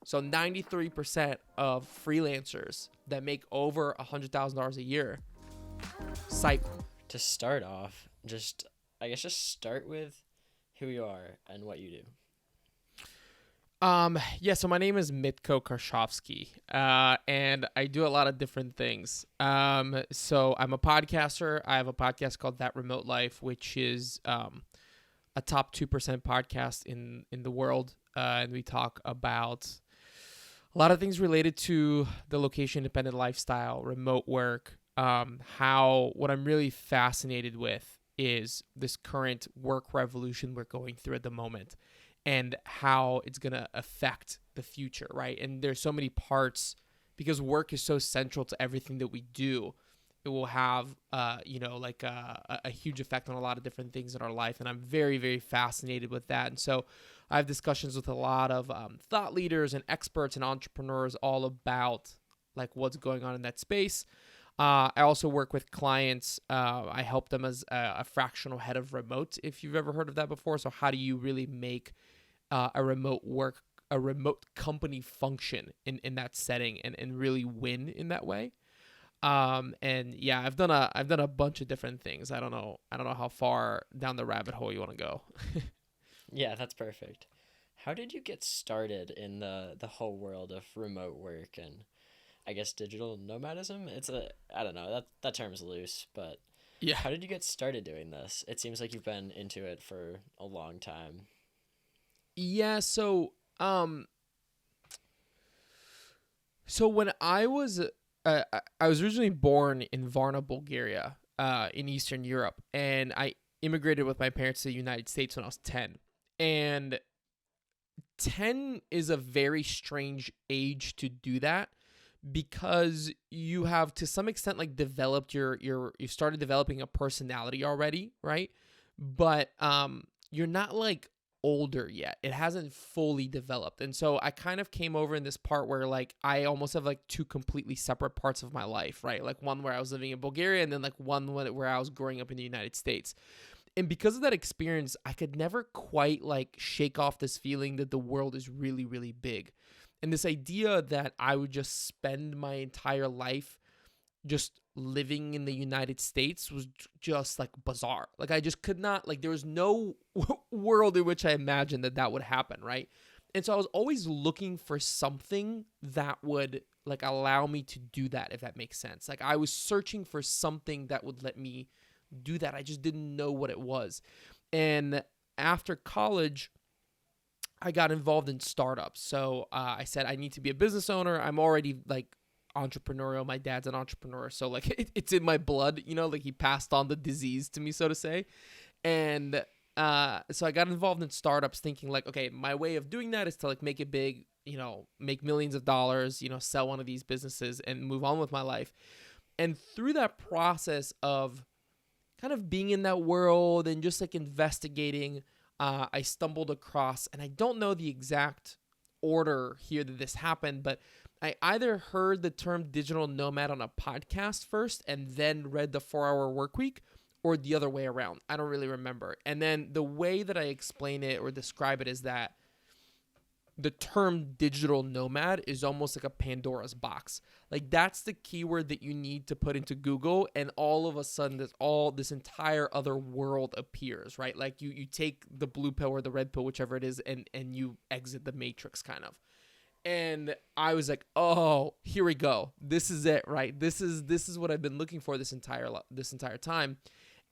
So 93% of freelancers that make over $100,000 a year cite. To start off, just start with who you are and what you do. Yeah, so my name is Mitko Karshovski, and I do a lot of different things. So I'm a podcaster. I have a podcast called That Remote Life, which is a top 2% podcast in the world, and we talk about a lot of things related to the location-independent lifestyle, remote work. What I'm really fascinated with is this current work revolution we're going through at the moment, and how it's going to affect the future, right? And there's so many parts, because work is so central to everything that we do. It will have, a huge effect on a lot of different things in our life. And I'm very, very fascinated with that. And so I have discussions with a lot of thought leaders and experts and entrepreneurs all about like what's going on in that space. I also work with clients. I help them as a fractional head of remote, if you've ever heard of that before. So how do you really make a remote company function in that setting and really win in that way? And yeah, I've done a bunch of different things. I don't know how far down the rabbit hole you want to go. Yeah, that's perfect. How did you get started in the whole world of remote work and I guess digital nomadism? I don't know, that term's loose, but Yeah. how did you get started doing this? It seems like you've been into it for a long time. Yeah, so when I was originally born in Varna, Bulgaria, in Eastern Europe, and I immigrated with my parents to the United States when I was 10. And 10 is a very strange age to do that, because you have to some extent like developed you started developing a personality already, right? But you're not like older yet. It hasn't fully developed. And so I kind of came over in this part where like I almost have like two completely separate parts of my life, right? Like one where I was living in Bulgaria, and then like one where I was growing up in the United States. And because of that experience, I could never quite like shake off this feeling that the world is really, really big. And this idea that I would just spend my entire life just living in the United States was just like bizarre. Like I just could not, like there was no world in which I imagined that would happen, right? And so I was always looking for something that would like allow me to do that, if that makes sense. Like I was searching for something that would let me do that. I just didn't know what it was. And after college, I got involved in startups. So I said, I need to be a business owner. I'm already like entrepreneurial. My dad's an entrepreneur. So like it's in my blood, like he passed on the disease to me, so to say. And so I got involved in startups thinking like, okay, my way of doing that is to like make it big, make millions of dollars, sell one of these businesses and move on with my life. And through that process of kind of being in that world and just like investigating, I stumbled across, and I don't know the exact order here that this happened, but I either heard the term digital nomad on a podcast first and then read the 4-Hour Workweek, or the other way around. I don't really remember. And then the way that I explain it or describe it is that the term digital nomad is almost like a Pandora's box. Like that's the keyword that you need to put into Google, and all of a sudden this entire other world appears, right? Like you take the blue pill or the red pill, whichever it is, and you exit the matrix kind of. And I was like, "Oh, here we go. This is it, right? This is what I've been looking for this entire time."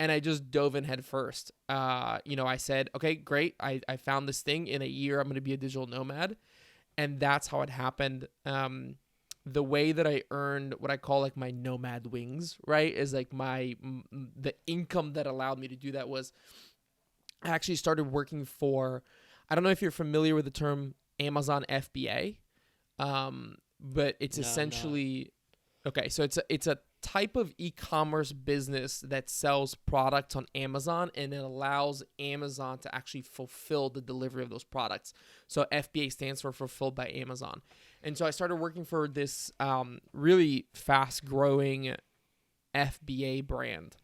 And I just dove in head first. I said, okay, great. I found this thing. In a year, I'm going to be a digital nomad. And that's how it happened. The way that I earned what I call like my nomad wings, right, is like the income that allowed me to do that was I actually started working for, I don't know if you're familiar with the term Amazon FBA, but it's No, I'm not. essentially, okay, so it's a type of e-commerce business that sells products on Amazon, and it allows Amazon to actually fulfill the delivery of those products. So FBA stands for Fulfilled by Amazon. And so I started working for this really fast-growing FBA brand.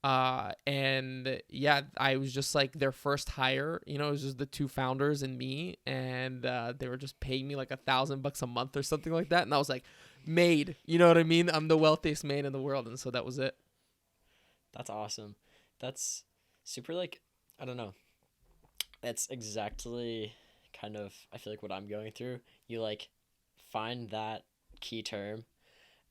And yeah, I was just like their first hire. You know, it was just the two founders and me, and they were just paying me like $1,000 a month or something like that. And I was like, made. You know what I mean? I'm the wealthiest man in the world, and so that was it. That's awesome. That's super, like, I don't know. That's exactly kind of, I feel like, what I'm going through. You like find that key term,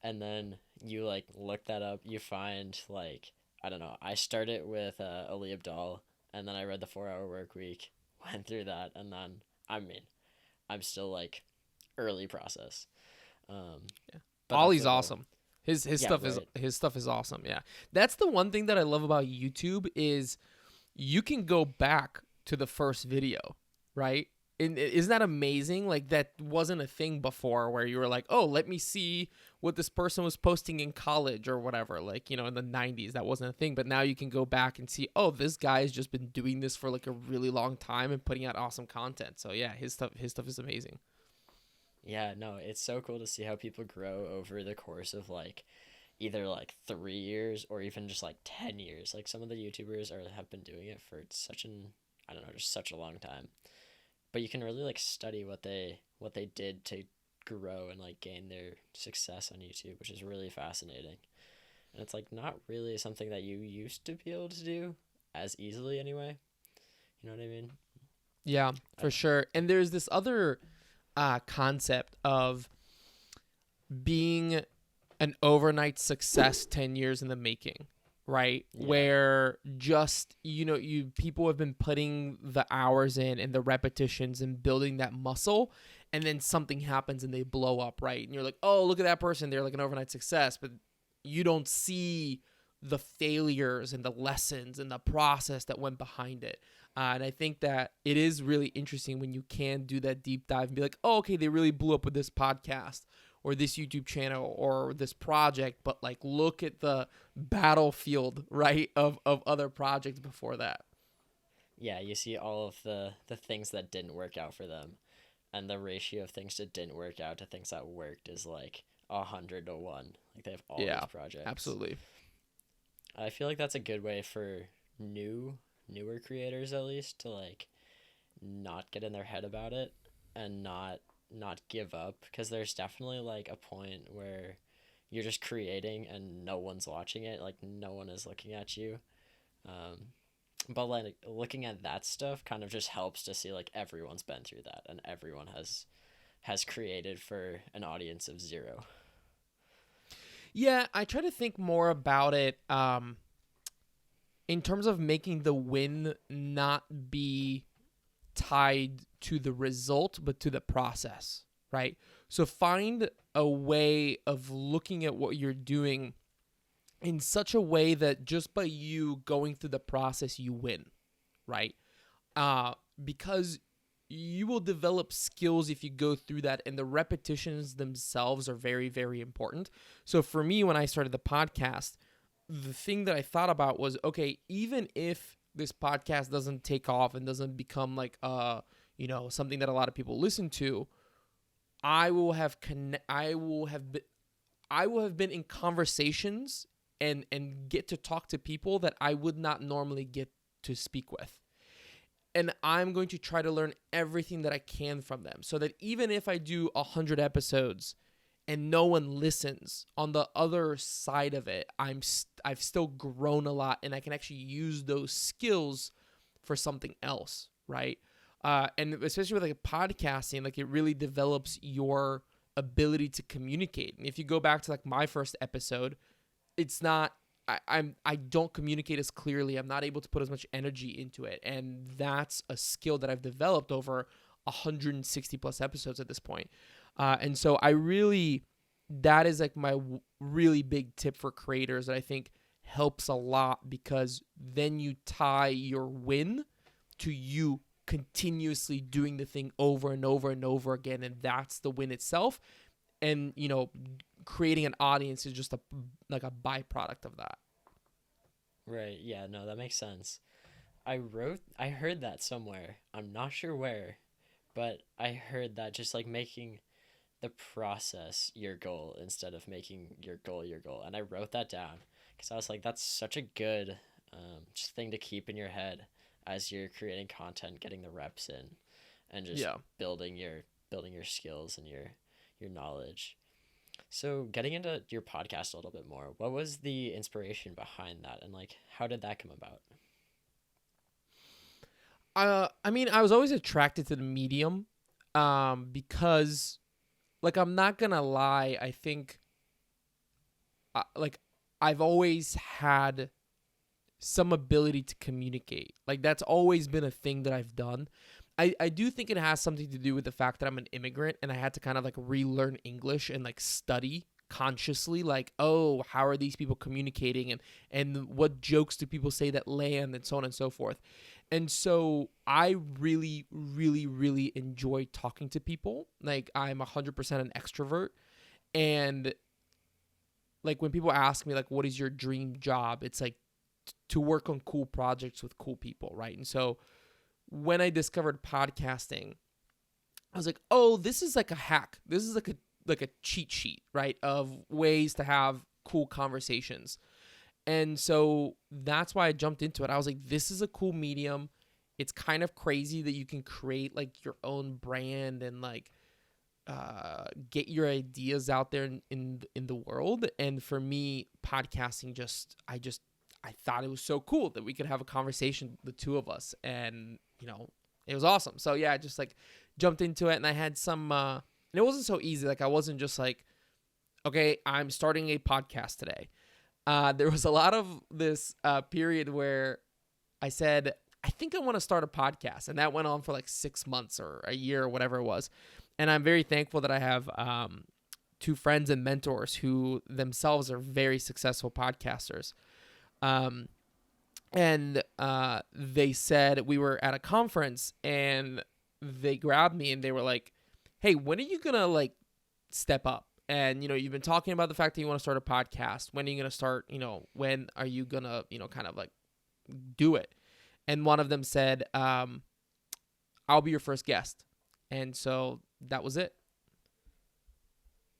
and then you like look that up. You find, like, I don't know. I started with Ali Abdaal, and then I read the 4 Hour Work Week, went through that, and then I mean, I'm still like early process. Um, Yeah. but that's Ollie's a awesome. His yeah, stuff is right. awesome. Yeah. That's the one thing that I love about YouTube is you can go back to the first video, right? And isn't that amazing? Like that wasn't a thing before where you were like, "Oh, let me see what this person was posting in college or whatever." Like, you know, in the 90s that wasn't a thing, but now you can go back and see, "Oh, this guy's just been doing this for like a really long time and putting out awesome content." So, yeah, his stuff is amazing. Yeah, no, it's so cool to see how people grow over the course of like either like 3 years or even just like 10 years. Like some of the YouTubers are have been doing it for such an, I don't know, just such a long time. But you can really like study what they did to grow and like gain their success on YouTube, which is really fascinating. And it's like not really something that you used to be able to do as easily anyway. You know what I mean? Yeah, I for sure. And there's this other concept of being an overnight success 10 years in the making, right? yeah. Where just, you know, you people have been putting the hours in and the repetitions and building that muscle, and then something happens and they blow up, right? And you're like, "Oh, look at that person, they're like an overnight success." But you don't see the failures and the lessons and the process that went behind it. And I think that it is really interesting when you can do that deep dive and be like, "Oh, okay, they really blew up with this podcast or this YouTube channel or this project," but like look at the battlefield, right, of other projects before that. Yeah, you see all of the things that didn't work out for them, and the ratio of things that didn't work out to things that worked is like 100 to 1. Like they have all these Yeah, projects. absolutely. I feel like that's a good way for newer creators at least to like not get in their head about it and not give up, because there's definitely like a point where you're just creating and no one's watching it, like no one is looking at you. Um, but like looking at that stuff kind of just helps to see like everyone's been through that and everyone has created for an audience of zero. Yeah, I try to think more about it in terms of making the win not be tied to the result, but to the process, right? So find a way of looking at what you're doing in such a way that just by you going through the process, you win, right? Uh, because you will develop skills if you go through that, and the repetitions themselves are very, very important. So for me, when I started the podcast, the thing that I thought about was, okay, even if this podcast doesn't take off and doesn't become like you know, something that a lot of people listen to, I will have been in conversations and get to talk to people that I would not normally get to speak with. And I'm going to try to learn everything that I can from them, so that even if I do 100 episodes and no one listens, on the other side of it, I've still grown a lot, and I can actually use those skills for something else, right? And especially with like podcasting, like it really develops your ability to communicate. And if you go back to like my first episode, it's not, I don't communicate as clearly. I'm not able to put as much energy into it, and that's a skill that I've developed over 160 plus episodes at this point. And so I really, that is like my really big tip for creators that I think helps a lot, because then you tie your win to you continuously doing the thing over and over and over again, and that's the win itself. And you know, creating an audience is just a like a byproduct of that. Right, yeah, no, that makes sense. I heard that somewhere, I'm not sure where, but I heard that just like making the process your goal instead of making your goal, and I wrote that down Because I was like, that's such a good just thing to keep in your head as you're creating content, getting the reps in, and just Yeah. building your skills and your knowledge. So getting into your podcast a little bit more, what was the inspiration behind that, and like how did that come about? I mean, I was always attracted to the medium, because, like, I'm not gonna lie. I think, like, I've always had some ability to communicate. Like, that's always been a thing that I've done. I do think it has something to do with the fact that I'm an immigrant and I had to kind of like relearn English and like study consciously, like, oh, how are these people communicating, and what jokes do people say that land, and so on and so forth. And so I really, really, really enjoy talking to people. Like, I'm 100% an extrovert. And like when people ask me like what is your dream job, it's like to work on cool projects with cool people, right? And so when I discovered podcasting, I was like, oh, this is like a hack. This is like a cheat sheet, right, of ways to have cool conversations. And so that's why I jumped into it. I was like, this is a cool medium. It's kind of crazy that you can create like your own brand and like get your ideas out there in the world. And for me, podcasting I thought it was so cool that we could have a conversation, the two of us, and it was awesome. So yeah, I just like jumped into it, and I had some. And it wasn't so easy. Like I wasn't just like, okay, I'm starting a podcast today. There was a lot of this period where I said, I think I want to start a podcast. And that went on for like 6 months or a year or whatever it was. And I'm very thankful that I have two friends and mentors who themselves are very successful podcasters. And they said, we were at a conference and they grabbed me and they were like, hey, when are you going to like step up? And, you've been talking about the fact that you want to start a podcast. When are you going to start? When are you going to, kind of like do it? And one of them said, I'll be your first guest. And so that was it.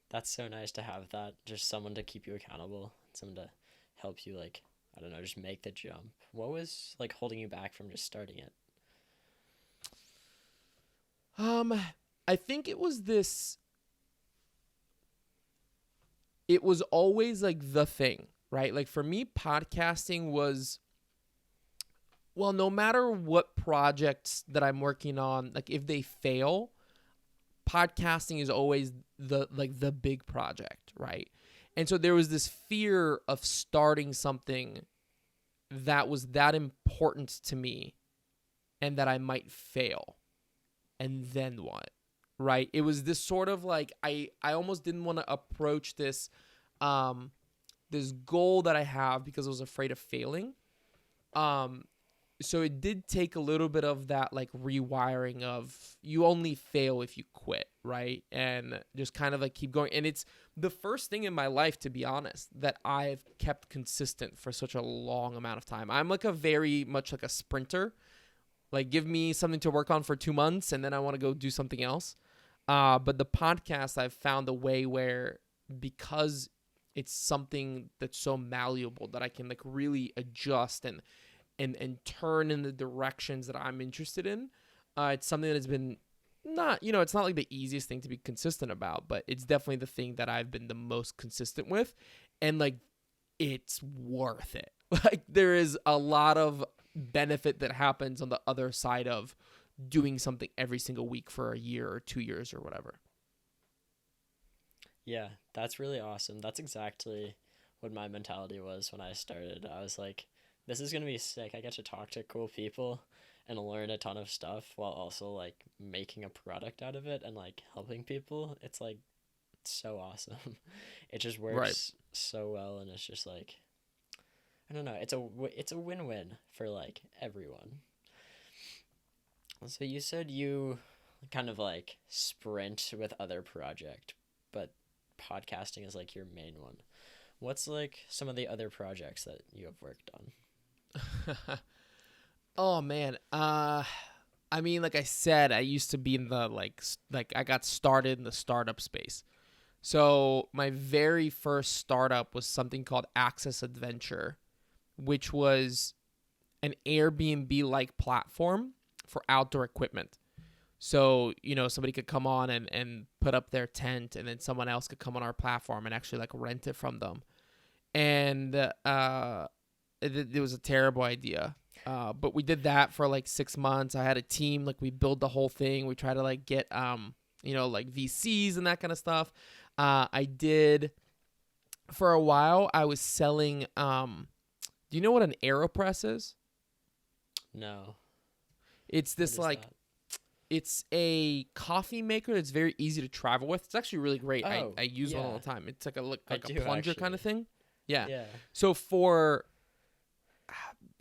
That's so nice to have that. Just someone to keep you accountable, someone to help you, like, I don't know, just make the jump. What was like holding you back from just starting it? I think it was this. It was always like the thing, right? Like for me, podcasting was, well, no matter what projects that I'm working on, like if they fail, podcasting is always the big project, right? And so there was this fear of starting something that was that important to me and that I might fail. And then what? Right? It was this sort of like I almost didn't want to approach this this goal that I have because I was afraid of failing. So it did take a little bit of that like rewiring of you only fail if you quit, right? And just kind of like keep going. And it's the first thing in my life, to be honest, that I've kept consistent for such a long amount of time. I'm like a very much like a sprinter. Like give me something to work on for 2 months and then I want to go do something else. But the podcast, I've found a way where, because it's something that's so malleable that I can like really adjust and turn in the directions that I'm interested in. It's something that has been it's not like the easiest thing to be consistent about, but it's definitely the thing that I've been the most consistent with. And like, it's worth it. Like there is a lot of benefit that happens on the other side of doing something every single week for a year or 2 years or whatever. Yeah, that's really awesome. That's exactly what my mentality was when I started. I was like, this is going to be sick. I get to talk to cool people and learn a ton of stuff while also like making a product out of it and like helping people. It's like so awesome. It just works Right. so well, and it's just like, I don't know, it's a win-win for like everyone. So you said you kind of like sprint with other project, but podcasting is like your main one. What's like some of the other projects that you have worked on? Oh man. I mean, like I said, I used to be in the like I got started in the startup space. So my very first startup was something called Access Adventure, which was an Airbnb like platform for outdoor equipment. So, somebody could come on and put up their tent, and then someone else could come on our platform and actually like rent it from them. And it was a terrible idea. But we did that for like 6 months. I had a team, like we built the whole thing. We tried to like get, like VCs and that kind of stuff. I did for a while. I was selling. Do you know what an AeroPress is? No. It's this like. That? It's a coffee maker that's very easy to travel with. It's actually really great. Oh, I use one all the time. It's like a plunger actually. kind of thing. Yeah. Yeah. So for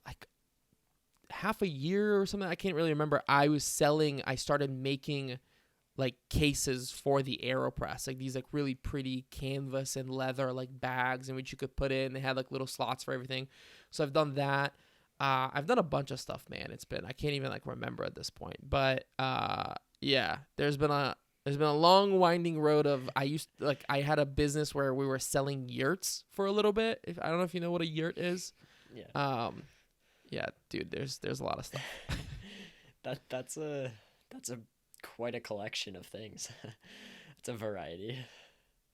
like half a year or something, I can't really remember. I started making like cases for the AeroPress, like these like really pretty canvas and leather like bags in which you could put in. They had like little slots for everything. So I've done that. I've done a bunch of stuff, man. I can't even like remember at this point, but yeah, there's been a long winding road of, I had a business where we were selling yurts for a little bit. I don't know if you know what a yurt is. Yeah. Yeah, dude, there's a lot of stuff. That's a quite a collection of things. It's a variety.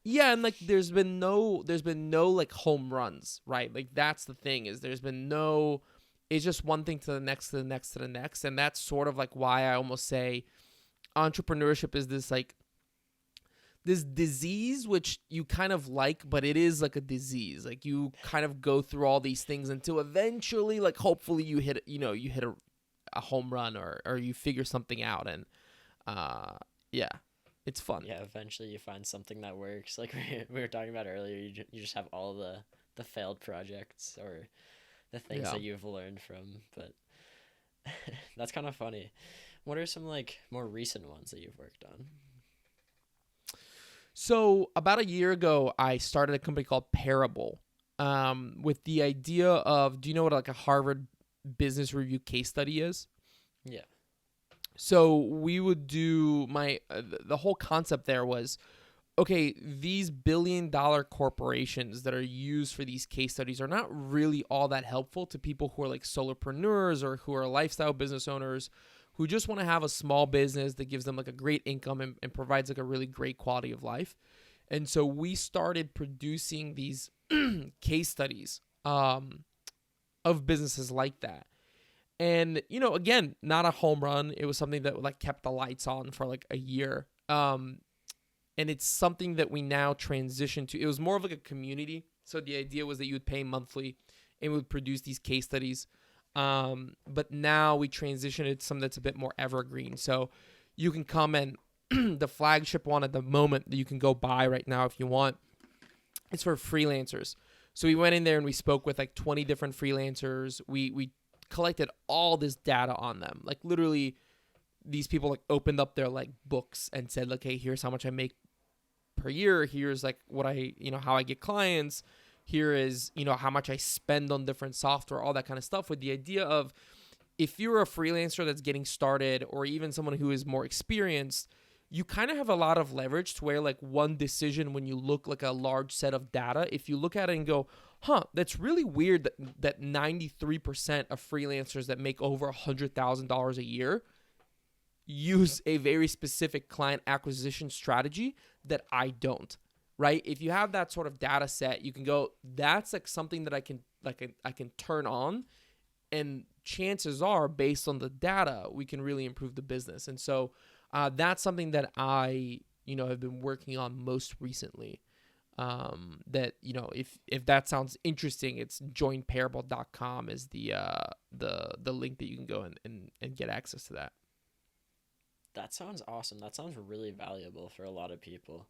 Yeah, and like there's been no like home runs, right? Like that's the thing, is there's been no, it's just one thing to the next, to the next, to the next. And that's sort of like why I almost say entrepreneurship is this like this disease, which you kind of like, but it is like a disease. Like you kind of go through all these things until eventually, like hopefully you hit a home run, or you figure something out. And yeah, it's fun. Yeah, eventually you find something that works. Like we were talking about earlier, you just have all the failed projects or the things that you've learned from. But that's kind of funny. What are some like more recent ones that you've worked on? So about a year ago, I started a company called Parable, with the idea of, do you know what like a Harvard Business Review case study is? Yeah. So we would do the whole concept there was, okay, these billion-dollar corporations that are used for these case studies are not really all that helpful to people who are like solopreneurs or who are lifestyle business owners who just want to have a small business that gives them like a great income and provides like a really great quality of life. And so we started producing these case studies of businesses like that. And, again, not a home run. It was something that like kept the lights on for like a year. And it's something that we now transition to. It was more of like a community. So the idea was that you would pay monthly and we would produce these case studies. But now we transition it to something that's a bit more evergreen. So you can come and the flagship one at the moment that you can go buy right now if you want, it's for freelancers. So we went in there and we spoke with like 20 different freelancers. We collected all this data on them. Like literally these people like opened up their like books and said, like, hey, here's how much I make per year. Here's like what how I get clients. Here is, how much I spend on different software, all that kind of stuff, with the idea of, if you're a freelancer that's getting started or even someone who is more experienced, you kind of have a lot of leverage to where like one decision, when you look like a large set of data, if you look at it and go, that's really weird that 93% of freelancers that make over $100,000 a year use a very specific client acquisition strategy that I don't, right? If you have that sort of data set, you can go, that's like something that I can turn on, and chances are, based on the data, we can really improve the business. And so that's something that I, have been working on most recently. That, if that sounds interesting, it's joinparable.com is the link that you can go and get access to that. That sounds awesome. That sounds really valuable for a lot of people.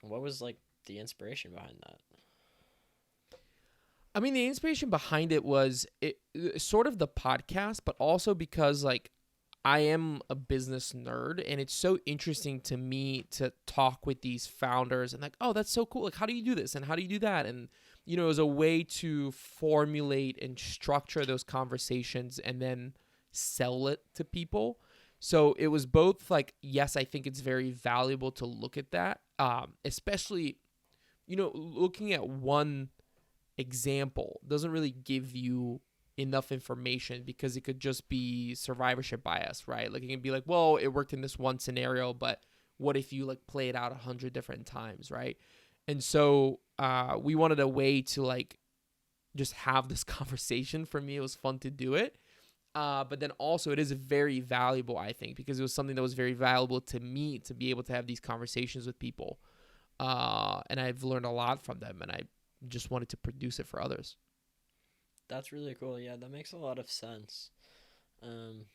What was like the inspiration behind that? I mean, the inspiration behind it was sort of the podcast, but also because like I am a business nerd, and it's so interesting to me to talk with these founders and like, oh, that's so cool. Like, how do you do this? And how do you do that? And, it was a way to formulate and structure those conversations and then sell it to people. So it was both like, yes, I think it's very valuable to look at that, especially, looking at one example doesn't really give you enough information because it could just be survivorship bias, right? Like it can be like, well, it worked in this one scenario, but what if you like play it out 100 different times, right? And so we wanted a way to like just have this conversation. For me, it was fun to do it. But then also it is very valuable, I think, because it was something that was very valuable to me to be able to have these conversations with people. And I've learned a lot from them, and I just wanted to produce it for others. That's really cool. Yeah, that makes a lot of sense. Um,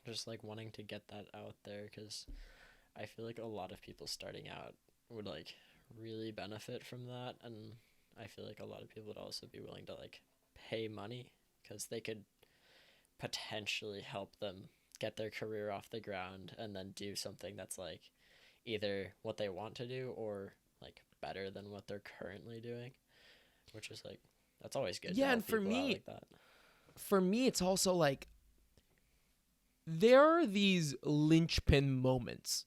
just like wanting to get that out there because I feel like a lot of people starting out would like really benefit from that, and I feel like a lot of people would also be willing to like pay money because they could potentially help them get their career off the ground and then do something that's like either what they want to do or like better than what they're currently doing, which is like that's always good to Yeah, and help people out like that. for me, it's also like there are these linchpin moments,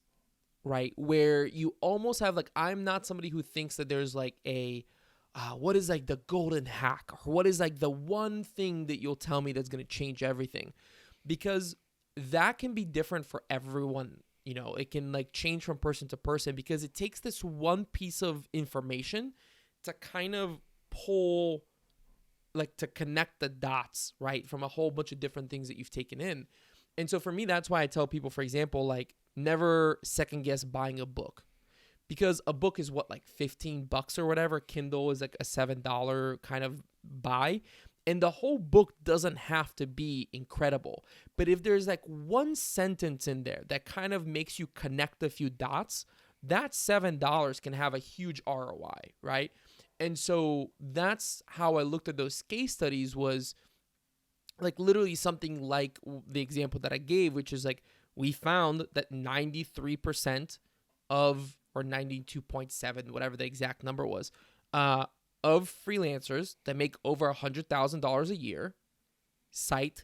right, where you almost have like, I'm not somebody who thinks that there's like a what is like the golden hack, or what is like the one thing that you'll tell me that's going to change everything, because that can be different for everyone. It can like change from person to person because it takes this one piece of information to kind of pull, like to connect the dots, right, from a whole bunch of different things that you've taken in. And so for me, that's why I tell people, for example, like never second guess buying a book, because a book is what, like $15 or whatever. Kindle is like a $7 kind of buy. And the whole book doesn't have to be incredible. But if there's like one sentence in there that kind of makes you connect a few dots, that $7 can have a huge ROI, right? And so that's how I looked at those case studies, was like literally something like the example that I gave, which is like we found that 93% of, or 92.7, whatever the exact number was, of freelancers that make over $100,000 a year cite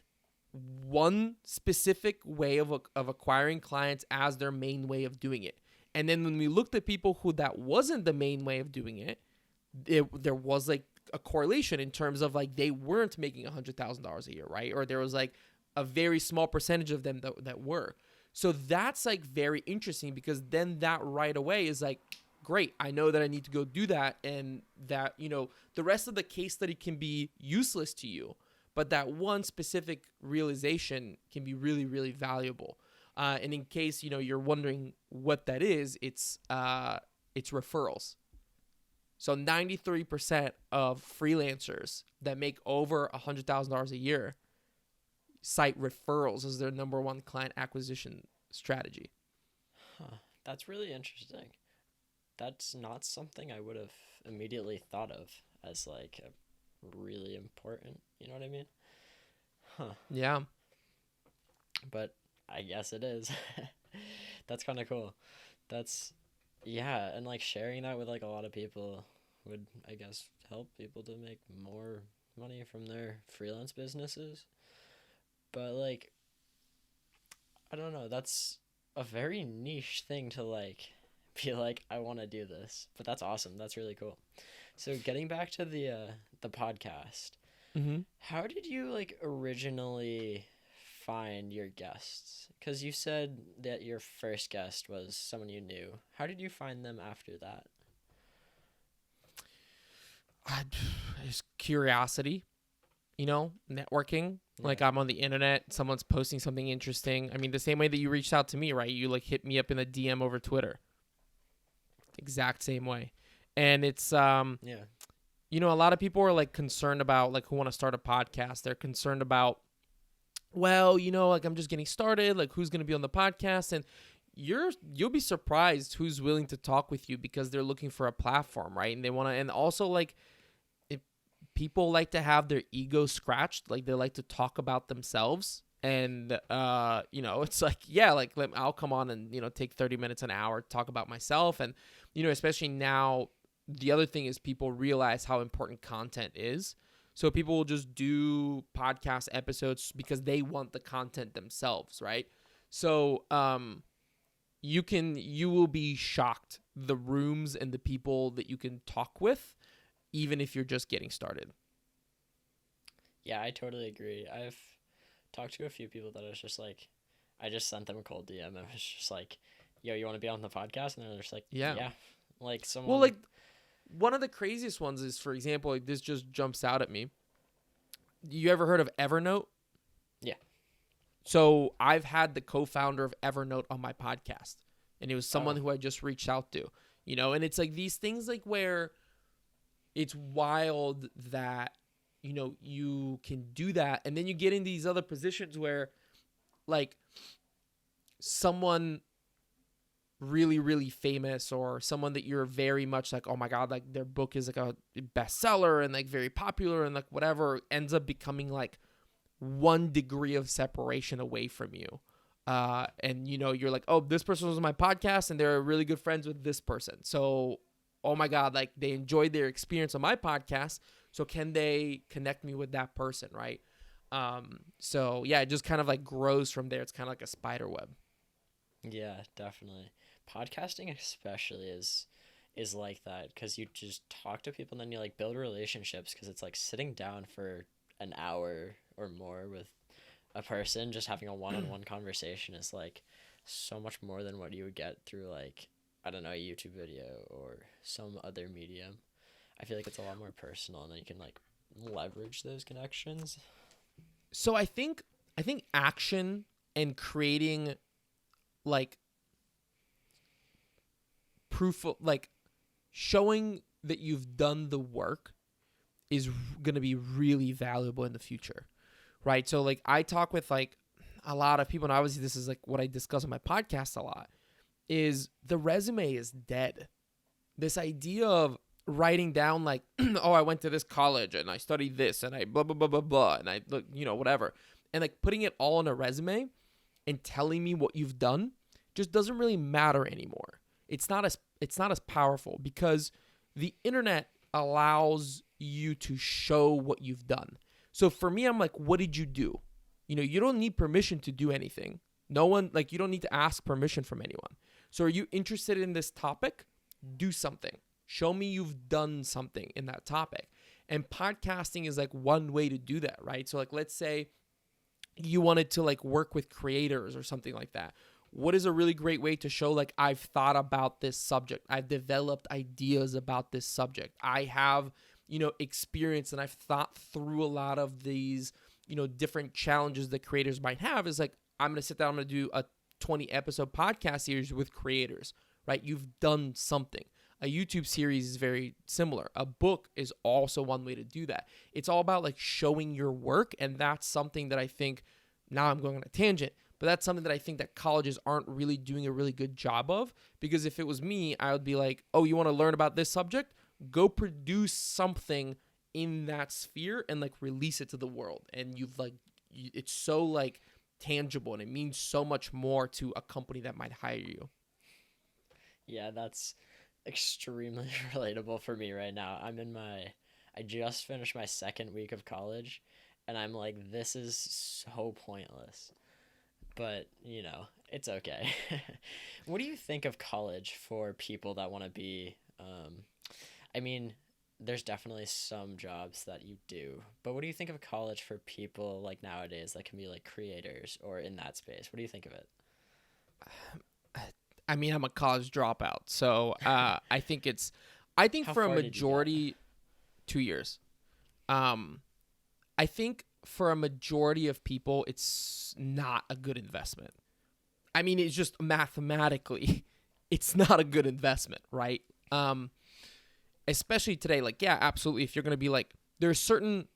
one specific way of acquiring clients as their main way of doing it. And then when we looked at people who that wasn't the main way of doing it, there was like a correlation in terms of like they weren't making $100,000 a year, right? Or there was like a very small percentage of them that were. So that's like very interesting, because then that right away is like, great, I know that I need to go do that, and that, the rest of the case study can be useless to you, but that one specific realization can be really, really valuable. And in case, you're wondering what that is, it's referrals. So 93% of freelancers that make over $100,000 a year cite referrals as their number one client acquisition strategy. Huh. That's really interesting. That's not something I would have immediately thought of as like a really important, you know what I mean? Huh. Yeah. But I guess it is. That's kind of cool. That's, yeah, and like sharing that with like a lot of people would, I guess, help people to make more money from their freelance businesses. But like, I don't know, that's a very niche thing to like be like, I want to do this. But that's awesome. That's really cool. So getting back to the podcast, how did you like originally find your guests? Because you said that your first guest was someone you knew. How did you find them after that? Just curiosity, networking. Yeah. Like I'm on the internet, someone's posting something interesting. I mean, the same way that you reached out to me, right? You like hit me up in the DM over Twitter. Exact same way. And it's Yeah. a lot of people are like concerned about like who want to start a podcast. They're concerned about, well, like I'm just getting started, like who's going to be on the podcast, and you'll be surprised who's willing to talk with you because they're looking for a platform, right? And they want to, and also like if people like to have their ego scratched, like they like to talk about themselves. And it's like, yeah, like I'll come on and take 30 minutes, an hour to talk about myself. And especially now, the other thing is people realize how important content is. So people will just do podcast episodes because they want the content themselves, right? So you will be shocked the rooms and the people that you can talk with, even if you're just getting started. Yeah, I totally agree. I've talked to a few people that it's just like, I just sent them a cold DM and it's just like, yo, you want to be on the podcast? And they're just like, Yeah. yeah. Like Well, someone, like one of the craziest ones is, for example, like this just jumps out at me. You ever heard of Evernote? yeah. So I've had the co-founder of Evernote on my podcast, and it was someone Oh, who I just reached out to, and it's like these things like where it's wild that, you can do that. And then you get in these other positions where like someone really, really famous or someone that you're very much like, oh my God, like their book is like a bestseller and like very popular and like whatever ends up becoming like 1 degree of separation away from you. And you're like, oh, this person was on my podcast and they're really good friends with this person. So, oh my God, like they enjoyed their experience on my podcast. So can they connect me with that person? Right. So yeah, it just kind of like grows from there. It's kind of like a spider web. yeah, definitely. Podcasting especially is like that because you just talk to people and then you like build relationships because it's like sitting down for an hour or more with a person just having a one-on-one conversation is like so much more than what you would get through like I don't know a YouTube video or some other medium. I feel like it's a lot more personal and then you can like leverage those connections. So I think action and creating like proof of like showing that you've done the work is going to be really valuable in the future, right? So like I talk with like a lot of people, and obviously this is like what I discuss on my podcast a lot, is the resume is dead. This idea of writing down like, oh, I went to this college and I studied this and I blah blah blah blah blah and I look, whatever, and like putting it all on a resume and telling me what you've done just doesn't really matter anymore. It's not as powerful because the internet allows you to show what you've done. So for me, I'm like, what did you do? You don't need permission to do anything. No one, like, you don't need to ask permission from anyone. So are you interested in this topic? Do something. Show me you've done something in that topic. And podcasting is like one way to do that, right? So like, let's say you wanted to like work with creators or something like that. What is a really great way to show like I've thought about this subject? I've developed ideas about this subject. I have, experience and I've thought through a lot of these, different challenges that creators might have. Is like, I'm going to sit down, I'm going to do a 20 episode podcast series with creators, right? You've done something. A YouTube series is very similar. A book is also one way to do that. It's all about like showing your work. And that's something that I think, now I'm going on a tangent, but that's something that I think that colleges aren't really doing a really good job of. Because if it was me, I would be like, oh, you want to learn about this subject? Go produce something in that sphere and like release it to the world. And it's so like tangible and it means so much more to a company that might hire you. Yeah, that's extremely relatable for me right now. I just finished my second week of college and I'm like, this is so pointless. But, it's okay. What do you think of college for people that want to be, I mean, there's definitely some jobs that you do, but what do you think of college for people like nowadays that can be like creators or in that space? What do you think of it? I mean, I'm a college dropout, so I think How for a far did you get? majority, 2 years. Um, I think for a majority of people, it's not a good investment. I mean, it's just mathematically, it's not a good investment, right? Especially today, like, yeah, absolutely. If you're gonna be like, there's certain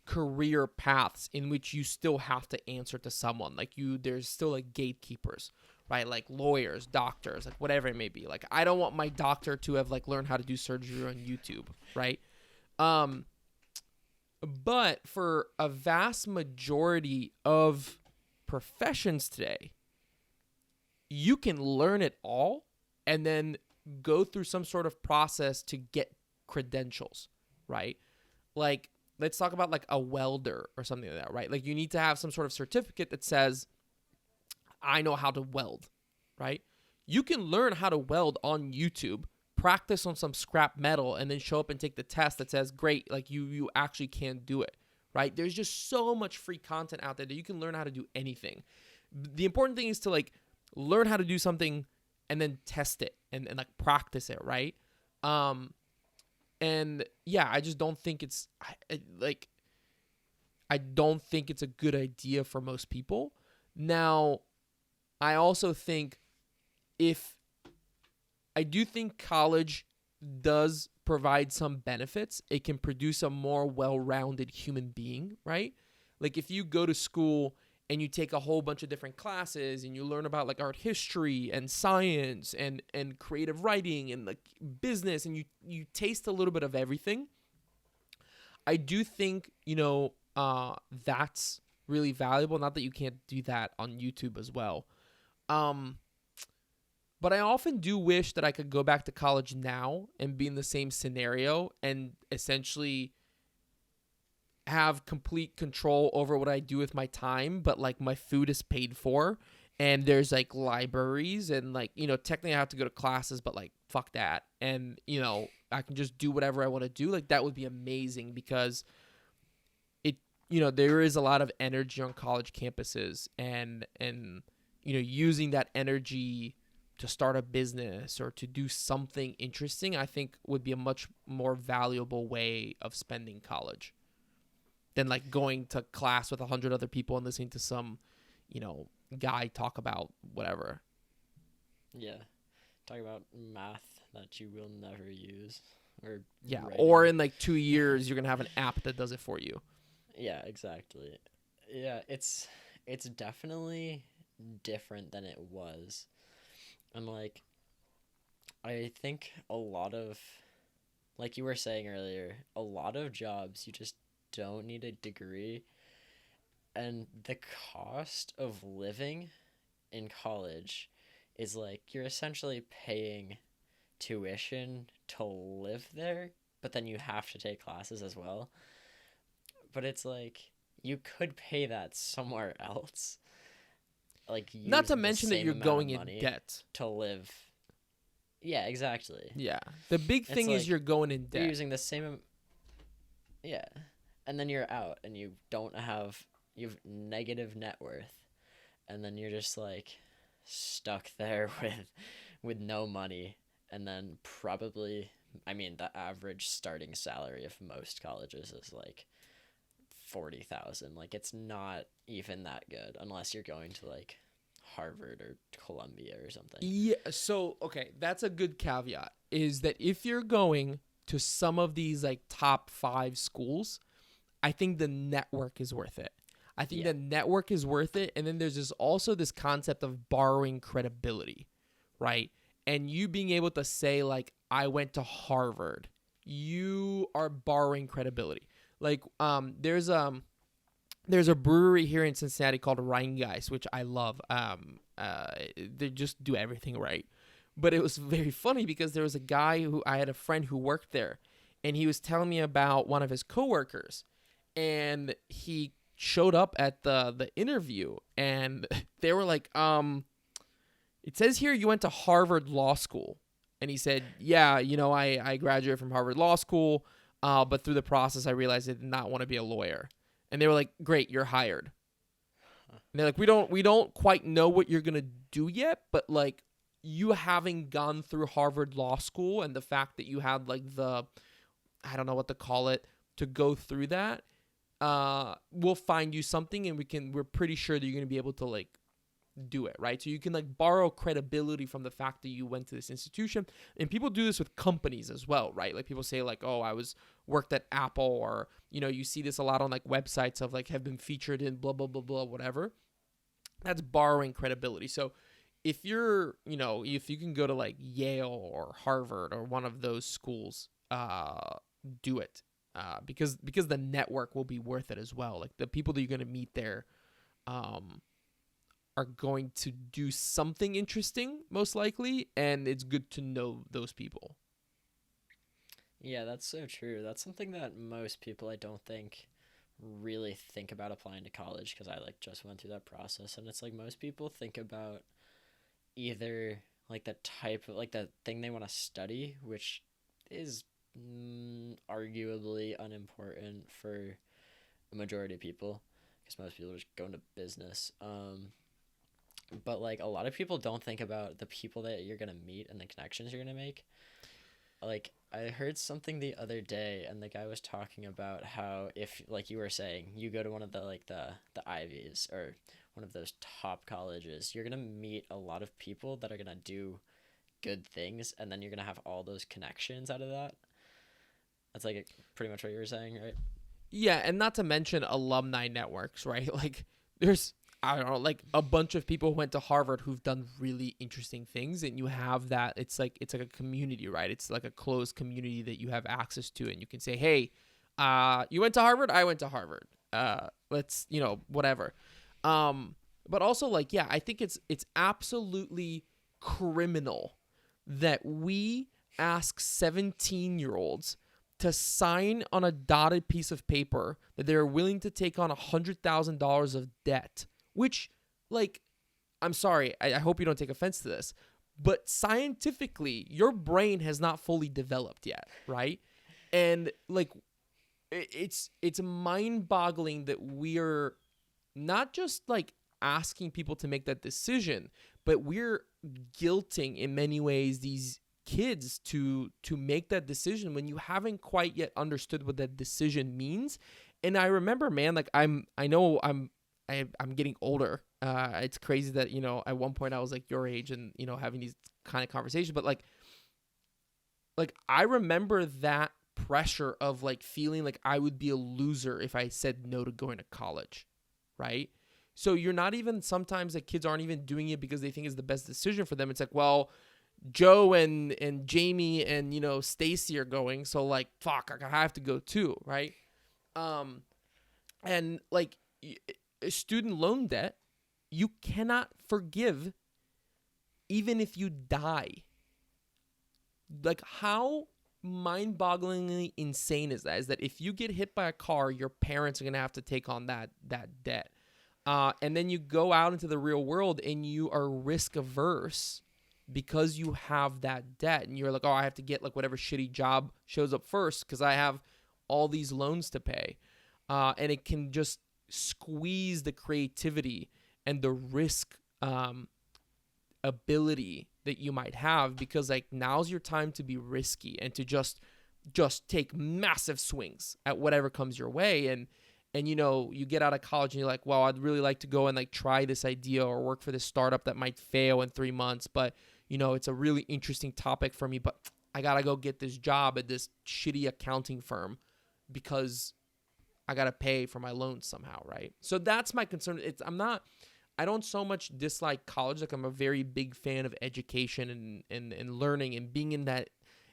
career paths in which you still have to answer to someone. Like there's still like gatekeepers, right? Like lawyers, doctors, like whatever it may be. Like I don't want my doctor to have like learned how to do surgery on YouTube, right? Um, but for a vast majority of professions today, you can learn it all and then go through some sort of process to get credentials, right? Like, let's talk about like a welder or something like that, right? Like, you need to have some sort of certificate that says I know how to weld, right? You can learn how to weld on YouTube, practice on some scrap metal, and then show up and take the test that says, great, like you actually can do it, right? There's just so much free content out there that you can learn how to do anything. The important thing is to like learn how to do something and then test it and like practice it, right? And yeah, I just don't think it's I don't think it's a good idea for most people. Now, I also think I do think college does provide some benefits. It can produce a more well-rounded human being, right? Like if you go to school and you take a whole bunch of different classes and you learn about like art history and science and creative writing and like business, and you taste a little bit of everything. I do think, that's really valuable. Not that you can't do that on YouTube as well. But I often do wish that I could go back to college now and be in the same scenario and essentially have complete control over what I do with my time, but like my food is paid for and there's like libraries and like, technically I have to go to classes, but like fuck that. And, I can just do whatever I want to do. Like that would be amazing because there is a lot of energy on college campuses and using that energy to start a business or to do something interesting, I think would be a much more valuable way of spending college than like going to class with 100 other people and listening to some, guy talk about whatever. Yeah. Talk about math that you will never use. Yeah. writing. Or in like 2 years, you're going to have an app that does it for you. Yeah, exactly. Yeah, it's definitely different than it was. And like, I think a lot of, like you were saying earlier, a lot of jobs you just don't need a degree. And the cost of living in college is like you're essentially paying tuition to live there, but then you have to take classes as well. But it's like you could pay that somewhere else. Like Not use to the mention that same you're amount going of in money debt. to live. Yeah, exactly. Yeah. The big It's thing is like you're going in You're debt. using the same. Yeah, and then you're out, and you have negative net worth, and then you're just like stuck there with no money, and then probably, I mean, the average starting salary of most colleges is like 40,000. Like it's not even that good unless you're going to like Harvard or Columbia or something. Yeah, so okay, that's a good caveat is that if you're going to some of these like top 5 schools, I think the network is worth it. I think Yeah. the network is worth it, and then there's this concept of borrowing credibility, right? And you being able to say like I went to Harvard, you are borrowing credibility. Like there's a brewery here in Cincinnati called Rheingeist, which I love. They just do everything right. But it was very funny because there was a guy who I had a friend who worked there, and he was telling me about one of his coworkers, and he showed up at the interview, and they were like, it says here you went to Harvard Law School, and he said, yeah, I graduated from Harvard Law School, but through the process I realized I did not want to be a lawyer. And they were like, great, you're hired. And they're like, we don't quite know what you're going to do yet, but like you having gone through Harvard Law School and the fact that you had like I don't know what to call it, to go through that, we'll find you something and we're pretty sure that you're going to be able to like do it, right? So you can like borrow credibility from the fact that you went to this institution. And people do this with companies as well, right? Like people say like, oh, I worked at Apple, or you see this a lot on like websites of like have been featured in blah blah blah blah whatever. That's borrowing credibility. So if you're if you can go to like Yale or Harvard or one of those schools, do it, because the network will be worth it as well. Like the people that you're going to meet there are going to do something interesting, most likely, and it's good to know those people. Yeah, that's so true. That's something that most people I don't think really think about applying to college because I like just went through that process, and it's like most people think about either like the type of like the thing they want to study, which is arguably unimportant for a majority of people because most people are just go into business. But like a lot of people don't think about the people that you're gonna meet and the connections you're gonna make. Like I heard something the other day, and the guy was talking about how if like you were saying you go to one of the like the Ivies or one of those top colleges, you're gonna meet a lot of people that are gonna do good things, and then you're gonna have all those connections out of that. That's like pretty much what you were saying, right? Yeah, and not to mention alumni networks, right? Like there's I don't know, like a bunch of people who went to Harvard who've done really interesting things, and you have that. It's like a community, right? It's like a closed community that you have access to, and you can say, hey, you went to Harvard, I went to Harvard. Let's whatever. But also like yeah, I think it's absolutely criminal that we ask 17-year-olds to sign on a dotted piece of paper that they're willing to take on $100,000 of debt, which, like, I'm sorry, I hope you don't take offense to this, but scientifically, your brain has not fully developed yet, right? And, like, it's mind-boggling that we're not just, like, asking people to make that decision, but we're guilting, in many ways, these kids to make that decision when you haven't quite yet understood what that decision means. And I remember, man, like I'm getting older. It's crazy that at one point I was like your age and having these kind of conversations, but like I remember that pressure of like feeling like I would be a loser if I said no to going to college, right? So you're not even, sometimes like kids aren't even doing it because they think it's the best decision for them. It's like, well, Joe and Jamie and Stacy are going, so like fuck, I have to go too, right? And like student loan debt, you cannot forgive even if you die. Like how mind-bogglingly insane is that? Is that if you get hit by a car, your parents are gonna have to take on that debt, and then you go out into the real world and you are risk averse because you have that debt, and you're like, oh, I have to get like whatever shitty job shows up first because I have all these loans to pay, and it can just squeeze the creativity and the risk ability that you might have, because like now's your time to be risky and to just take massive swings at whatever comes your way. And you get out of college and you're like, well, I'd really like to go and like try this idea or work for this startup that might fail in 3 months, but it's a really interesting topic for me, but I gotta go get this job at this shitty accounting firm because I gotta pay for my loans somehow, right? So that's my concern. I don't so much dislike college. Like I'm a very big fan of education and learning and being in that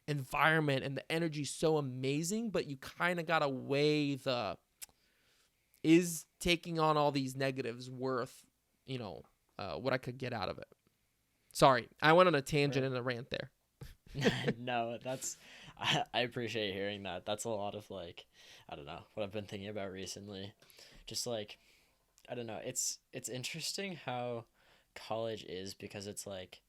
environment, and the energy is so amazing, but you kind of gotta weigh is taking on all these negatives worth, what I could get out of it. Sorry, I went on a tangent and a rant there. No, I appreciate hearing that. That's a lot of like, I don't know, what I've been thinking about recently. Just like, I don't know, it's interesting how college is, because it's like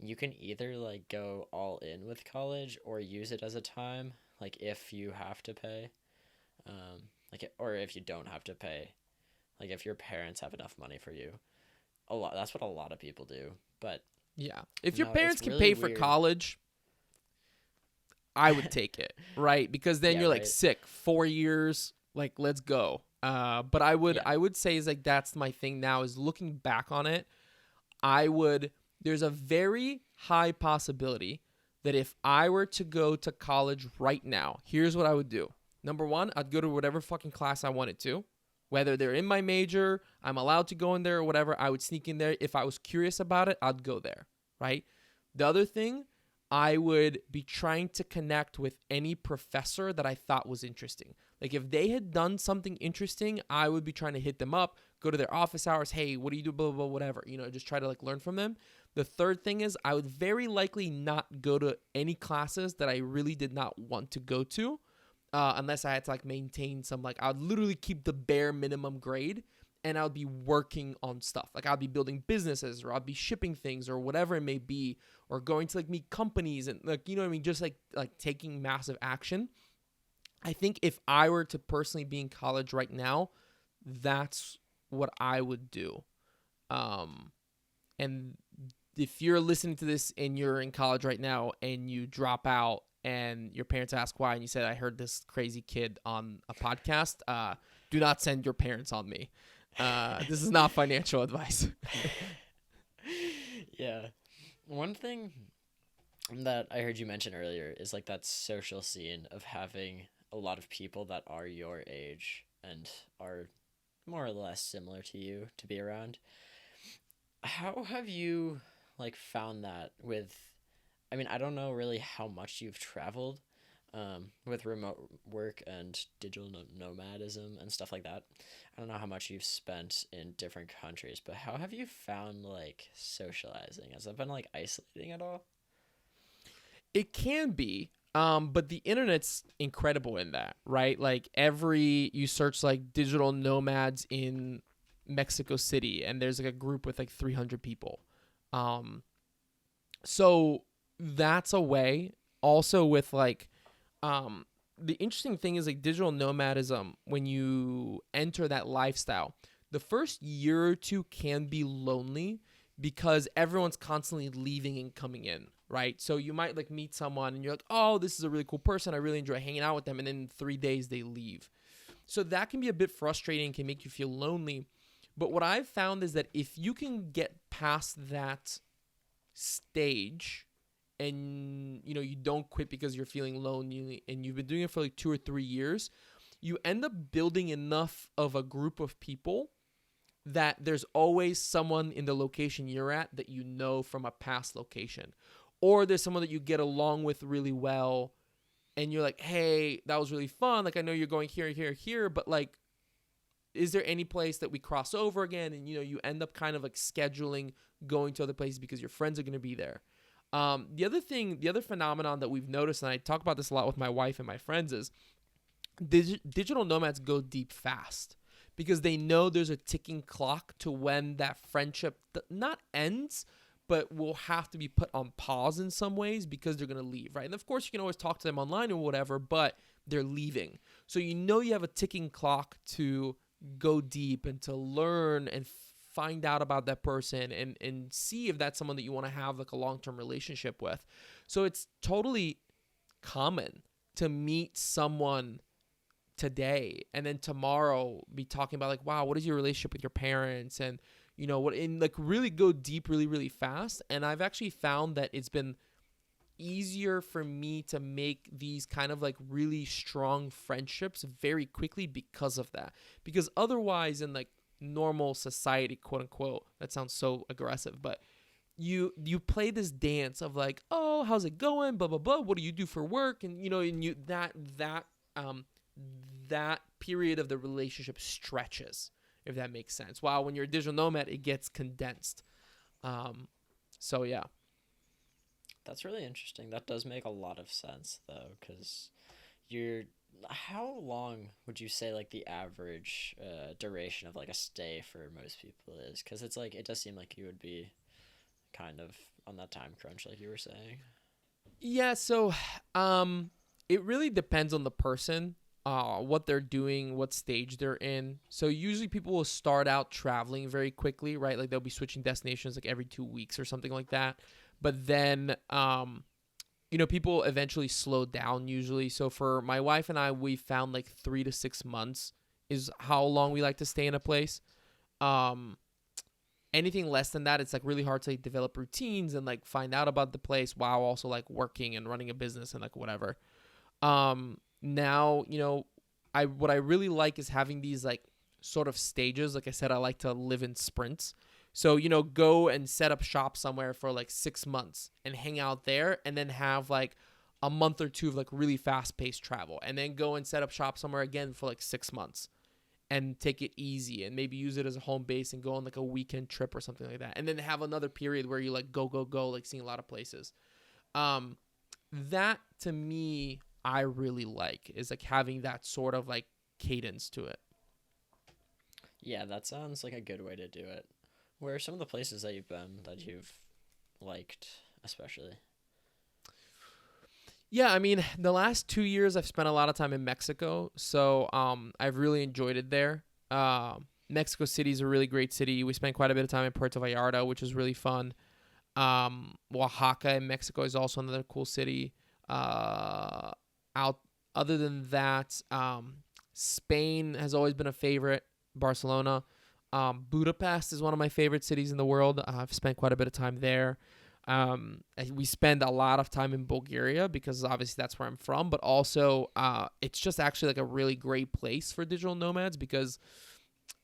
you can either like go all in with college or use it as a time, like if you have to pay, or if you don't have to pay, like if your parents have enough money for you. That's what a lot of people do. But yeah, if your parents can pay for college, I would take it, right? Because then you're like sick 4 years, like let's go. But I would say is like that's my thing now, is looking back on it, there's a very high possibility that if I were to go to college right now, here's what I would do. Number one, I'd go to whatever fucking class I wanted to. Whether they're in my major, I'm allowed to go in there or whatever, I would sneak in there. If I was curious about it, I'd go there, right? The other thing, I would be trying to connect with any professor that I thought was interesting. Like if they had done something interesting, I would be trying to hit them up, go to their office hours. Hey, what do you do? Blah, blah, blah, whatever. Just try to like learn from them. The third thing is I would very likely not go to any classes that I really did not want to go to. unless I had to like maintain some, like I'd literally keep the bare minimum grade, and I would be working on stuff. Like I'd be building businesses, or I'd be shipping things, or whatever it may be, or going to like meet companies, and like, you know what I mean, just like taking massive action. I think if I were to personally be in college right now, that's what I would do. And if you're listening to this and you're in college right now and you drop out and your parents ask why, and you said, I heard this crazy kid on a podcast, do not send your parents on me. This is not financial advice. Yeah. One thing that I heard you mention earlier is like that social scene of having a lot of people that are your age and are more or less similar to you to be around. How have you like found that with, I mean, I don't know really how much you've traveled with remote work and digital nomadism and stuff like that. I don't know how much you've spent in different countries, but how have you found like socializing? Has that been like isolating at all? It can be, but the internet's incredible in that, right? Like you search like digital nomads in Mexico City, and there's like a group with like 300 people. Um, so that's a way. Also with like, the interesting thing is like digital nomadism, when you enter that lifestyle, the first year or two can be lonely because everyone's constantly leaving and coming in, right? So you might like meet someone and you're like, oh, this is a really cool person, I really enjoy hanging out with them, and then in 3 days they leave. So that can be a bit frustrating, can make you feel lonely. But what I've found is that if you can get past that stage, and you know, you don't quit because you're feeling lonely, and you've been doing it for like 2 or 3 years, you end up building enough of a group of people that there's always someone in the location you're at that you know from a past location, or there's someone that you get along with really well, and you're like, hey, that was really fun, like I know you're going here, here, here, but like, is there any place that we cross over again? And you know, you end up kind of like scheduling going to other places because your friends are going to be there. The other phenomenon that we've noticed, and I talk about this a lot with my wife and my friends, is digital nomads go deep fast because they know there's a ticking clock to when that friendship not ends, but will have to be put on pause in some ways because they're going to leave, right? And of course, you can always talk to them online or whatever, but they're leaving. So you know you have a ticking clock to go deep and to learn and find out about that person, and see if that's someone that you want to have like a long-term relationship with. So it's totally common to meet someone today and then tomorrow be talking about like, wow, what is your relationship with your parents, and you know what, and like really go deep really, really fast. And I've actually found that it's been easier for me to make these kind of like really strong friendships very quickly because of that. Because otherwise, in like normal society, quote unquote, that sounds so aggressive, but you play this dance of like, oh, how's it going, blah blah blah, what do you do for work, and you know, and you um that period of the relationship stretches, if that makes sense. While when you're a digital nomad, it gets condensed. So yeah. That's really interesting. That does make a lot of sense though, because you're, how long would you say like the average duration of like a stay for most people is? Because it's like, it does seem like you would be kind of on that time crunch, like you were saying. Yeah, so it really depends on the person, what they're doing, what stage they're in. So usually people will start out traveling very quickly, right? Like they'll be switching destinations like every 2 weeks or something like that. But then, you know, people eventually slow down usually. So for my wife and I, we found like 3 to 6 months is how long we like to stay in a place. Um, Anything less than that, it's like really hard to like develop routines and like find out about the place while also like working and running a business and like whatever. Now, you know, what I really like is having these like sort of stages. Like I said, I like to live in sprints. So, you know, go and set up shop somewhere for like 6 months and hang out there, and then have like a month or two of like really fast paced travel, and then go and set up shop somewhere again for like 6 months and take it easy and maybe use it as a home base and go on like a weekend trip or something like that. And then have another period where you like go, like seeing a lot of places. That to me I really like, is like having that sort of like cadence to it. Yeah, that sounds like a good way to do it. Where are some of the places that you've been that you've liked, especially? Yeah, I mean, the last 2 years I've spent a lot of time in Mexico, so I've really enjoyed it there. Mexico City is a really great city. We spent quite a bit of time in Puerto Vallarta, which was really fun. Oaxaca in Mexico is also another cool city. Out Other than that, Spain has always been a favorite. Barcelona, Budapest is one of my favorite cities in the world. I've spent quite a bit of time there. We spend a lot of time in Bulgaria because obviously that's where I'm from, but also it's just actually like a really great place for digital nomads because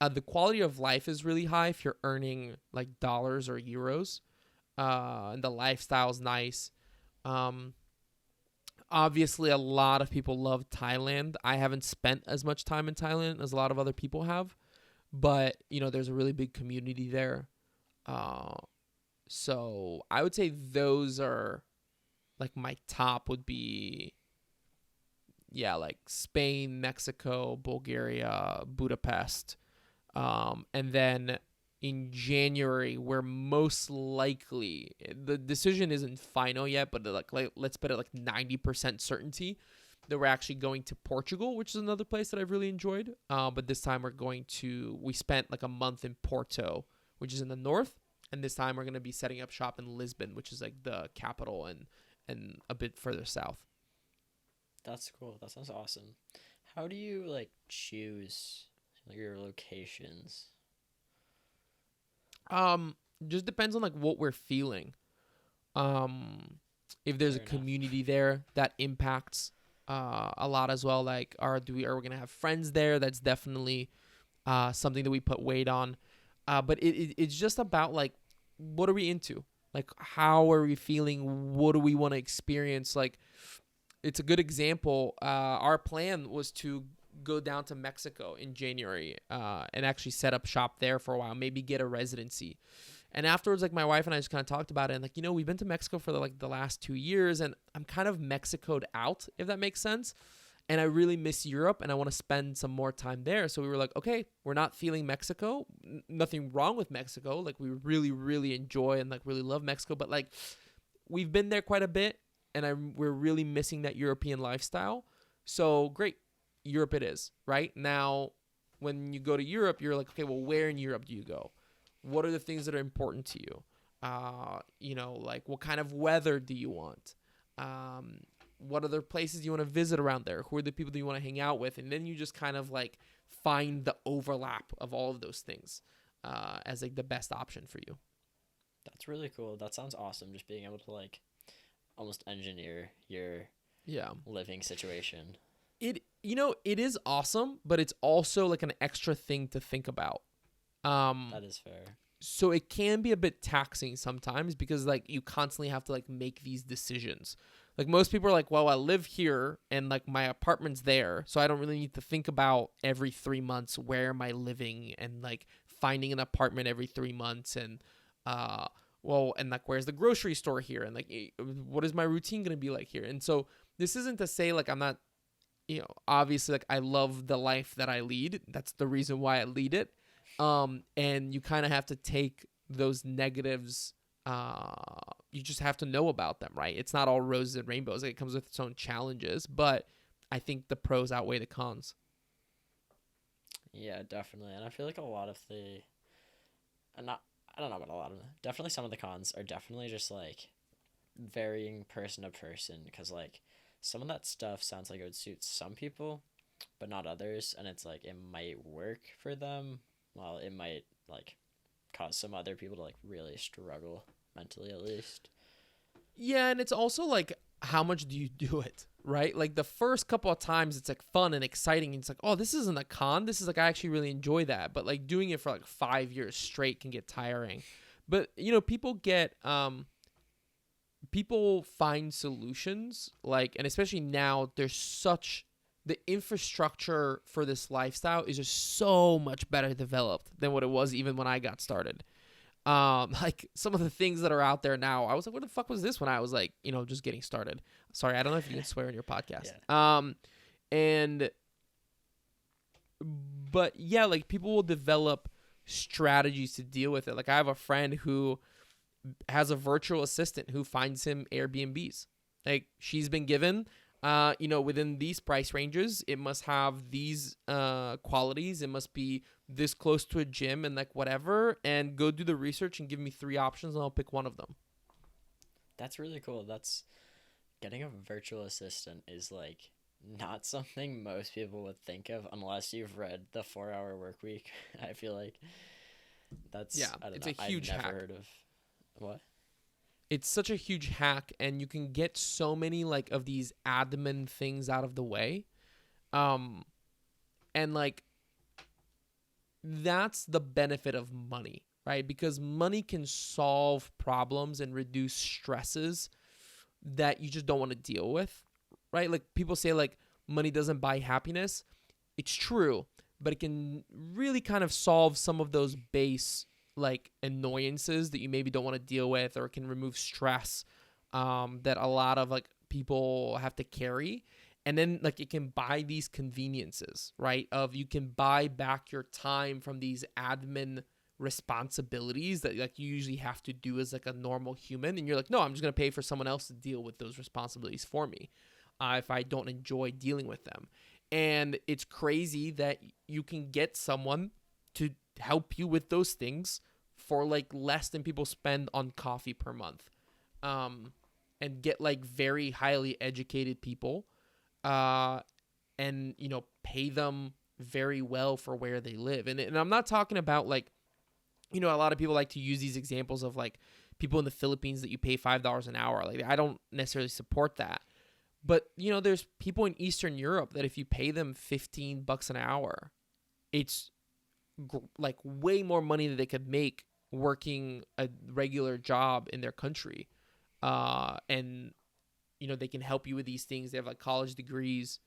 the quality of life is really high if you're earning like dollars or euros, and the lifestyle's nice. Um, Obviously, a lot of people love Thailand. I haven't spent as much time in Thailand as a lot of other people have, but there's a really big community there. Uh, so I would say those are like my top would be, yeah, like Spain, Mexico, Bulgaria, Budapest. And then in January, we're most likely, the decision isn't final yet, but like let's bet at like 90% certainty that we're actually going to Portugal, which is another place that I've really enjoyed. But this time we spent like a month in Porto, which is in the north. And this time we're going to be setting up shop in Lisbon, which is like the capital and a bit further south. That's cool. That sounds awesome. How do you like choose your locations? Just depends on like what we're feeling. Um, if there's Fair a enough. community there that impacts a lot as well. Like, are we gonna have friends there? That's definitely something that we put weight on. But it's just about like what are we into? Like, how are we feeling? What do we want to experience? Like, it's a good example. Our plan was to go down to Mexico in January and actually set up shop there for a while, maybe get a residency. And afterwards, like my wife and I just kind of talked about it, and like we've been to Mexico for the last 2 years, and I'm kind of Mexicoed out, if that makes sense. And I really miss Europe, and I want to spend some more time there. So we were like, okay, we're not feeling Mexico. Nothing wrong with Mexico. Like we really, really enjoy and like really love Mexico, but like we've been there quite a bit, and we're really missing that European lifestyle. So great, Europe it is. Right now, when you go to Europe, you're like, okay, well, where in Europe do you go? What are the things that are important to you? Like what kind of weather do you want? What other places do you want to visit around there? Who are the people that you want to hang out with? And then you just kind of like find the overlap of all of those things as like the best option for you. That's really cool. That sounds awesome. Just being able to like almost engineer your Yeah. living situation. It is awesome, but it's also like an extra thing to think about. That is fair. So it can be a bit taxing sometimes because like you constantly have to like make these decisions. Like most people are like, well, I live here and like my apartment's there, so I don't really need to think about every 3 months where am I living and like finding an apartment every 3 months and and like where's the grocery store here and like what is my routine gonna be like here? And so this isn't to say like I'm not, obviously like I love the life that I lead. That's the reason why I lead it. And you kind of have to take those negatives. You just have to know about them, right? It's not all roses and rainbows. Like, it comes with its own challenges, but I think the pros outweigh the cons. Yeah, definitely. And I feel like a lot of the, and not, I don't know about a lot of them. Definitely some of the cons are definitely just like varying person to person because like some of that stuff sounds like it would suit some people, but not others. And it's like it might work for them. Well, it might like cause some other people to like really struggle mentally at least. Yeah, and it's also like how much do you do it, right? Like the first couple of times it's like fun and exciting and it's like, oh, this isn't a con. This is like I actually really enjoy that. But like doing it for like 5 years straight can get tiring. But people find solutions like, and especially now the infrastructure for this lifestyle is just so much better developed than what it was even when I got started. Like some of the things that are out there now, I was like, what the fuck was this when I was like, just getting started? Sorry, I don't know if you can swear in your podcast. Yeah. And but yeah, like people will develop strategies to deal with it. Like I have a friend who has a virtual assistant who finds him Airbnbs. Like she's been given, within these price ranges, it must have these qualities. It must be this close to a gym and like whatever. And go do the research and give me 3 options, and I'll pick one of them. That's really cool. That's getting a virtual assistant is like not something most people would think of unless you've read the 4 Hour Work Week. I feel like that's Yeah, I don't it's know. a huge I've never hack. heard of what? It's such a huge hack, and you can get so many like of these admin things out of the way. Um, and like that's the benefit of money, right? Because money can solve problems and reduce stresses that you just don't want to deal with, right? Like people say like money doesn't buy happiness. It's true, but it can really kind of solve some of those base like annoyances that you maybe don't want to deal with, or it can remove stress that a lot of like people have to carry. And then like it can buy these conveniences, right? Of you can buy back your time from these admin responsibilities that like you usually have to do as like a normal human, and you're like, no, I'm just gonna pay for someone else to deal with those responsibilities for me if I don't enjoy dealing with them. And it's crazy that you can get someone to help you with those things for like less than people spend on coffee per month, and get like very highly educated people, and pay them very well for where they live. And I'm not talking about like, a lot of people like to use these examples of like people in the Philippines that you pay $5 an hour. Like I don't necessarily support that. But there's people in Eastern Europe that if you pay them $15 an hour, it's like way more money that they could make working a regular job in their country. And they can help you with these things. They have like college degrees.